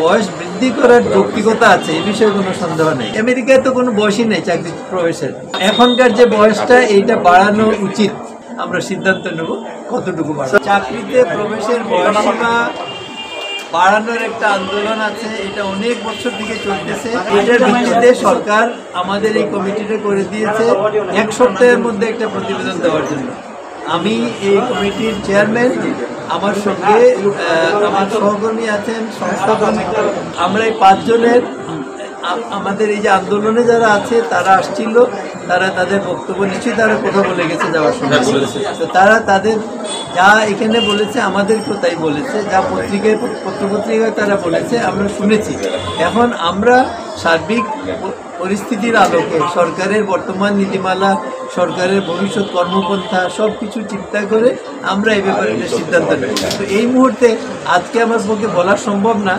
বয়স বৃদ্ধি করার যৌক্তিকতা আছে, এই বিষয়ে কোনো সন্দেহ নেই। আমেরিকায় তো কোনো বয়সই নেই চাকরি প্রবেশের। এখনকার যে বয়সটা এইটা বাড়ানো উচিত, আমরা সিদ্ধান্ত নেব কতটুকু বাড়ানো। চাকরিতে প্রবেশের বয়সসীমা বাড়ানোর একটা আন্দোলন আছে, এটা অনেক বছর থেকে চলতেছে। এটার ভিত্তিতে সরকার আমাদের এই কমিটিটা করে দিয়েছে 1 সপ্তাহের মধ্যে একটা প্রতিবেদন দেওয়ার জন্য। আমি এই কমিটির চেয়ারম্যান, আমার সঙ্গে আমার সহকর্মী আছেন, সংস্থাপন, আমরা এই 5 জনের আমাদের এই যে আন্দোলনে যারা আছে তারা আসছিল, তারা তাদের বক্তব্য নিশ্চয়ই তারা কথা বলে গেছে যাওয়ার সময়। তো তারা তাদের যা এখানে বলেছে আমাদেরকেও তাই বলেছে, যা পত্রপত্রিকায় তারা বলেছে আমরা শুনেছি। এখন আমরা সার্বিক পরিস্থিতির আলোকে সরকারের বর্তমান নীতিমালা, সরকারের ভবিষ্যৎ কর্মপন্থা সব কিছু চিন্তা করে আমরা এই ব্যাপারে একটা সিদ্ধান্ত নেব। তো এই মুহূর্তে আজকে আমার পক্ষে বলা সম্ভব না,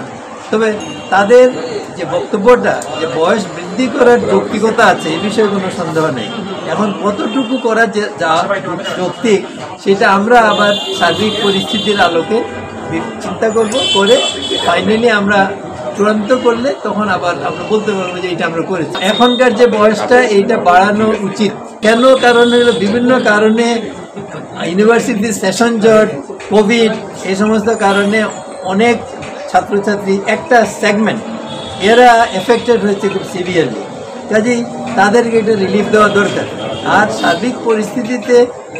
তবে তাদের যে বক্তব্যটা যে বয়স বৃদ্ধি করার যৌক্তিকতা আছে, এই বিষয়ে কোনো সন্দেহ নেই। এখন কতটুকু করা যা যৌক্তিক সেটা আমরা আবার সার্বিক পরিস্থিতির আলোকে চিন্তা করব, করে ফাইনালি আমরা চূড়ান্ত করলে তখন আবার আমরা বলতে পারবো যে এটা আমরা করেছি। এখনকার যে বয়সটা এইটা বাড়ানো উচিত। কেন? কারণ হলো বিভিন্ন কারণে, ইউনিভার্সিটির সেশন জট, কোভিড, এই সমস্ত কারণে অনেক ছাত্রছাত্রী একটা সেগমেন্ট এরা এফেক্টেড হয়েছে খুব সিভিয়ারলি। কাজেই তাদেরকে এটা রিলিফ দেওয়া দরকার। আর সার্বিক পরিস্থিতিতে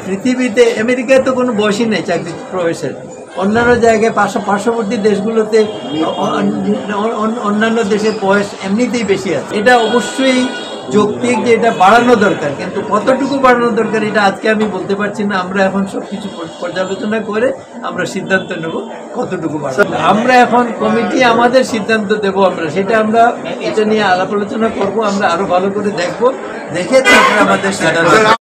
পৃথিবীতে, আমেরিকায় তো কোনো বয়সই নেই চাকরি প্রবেশের। অন্যান্য জায়গায় পার্শ্ববর্তী দেশগুলোতে অন্যান্য দেশের বয়স এমনিতেই বেশি আছে। এটা অবশ্যই যৌক্তিক যে এটা বাড়ানো দরকার, কিন্তু কতটুকু বাড়ানো দরকার এটা আজকে আমি বলতে পারছি না। আমরা এখন সব কিছু পর্যালোচনা করে আমরা সিদ্ধান্ত নেব কতটুকু বাড়ানো। আমরা এখন কমিটি আমাদের সিদ্ধান্ত দেব, আমরা সেটা আমরা এটা নিয়ে আলাপ আলোচনা করবো, আমরা আরো ভালো করে দেখবো, দেখে তারপরে আমাদের সিদ্ধান্ত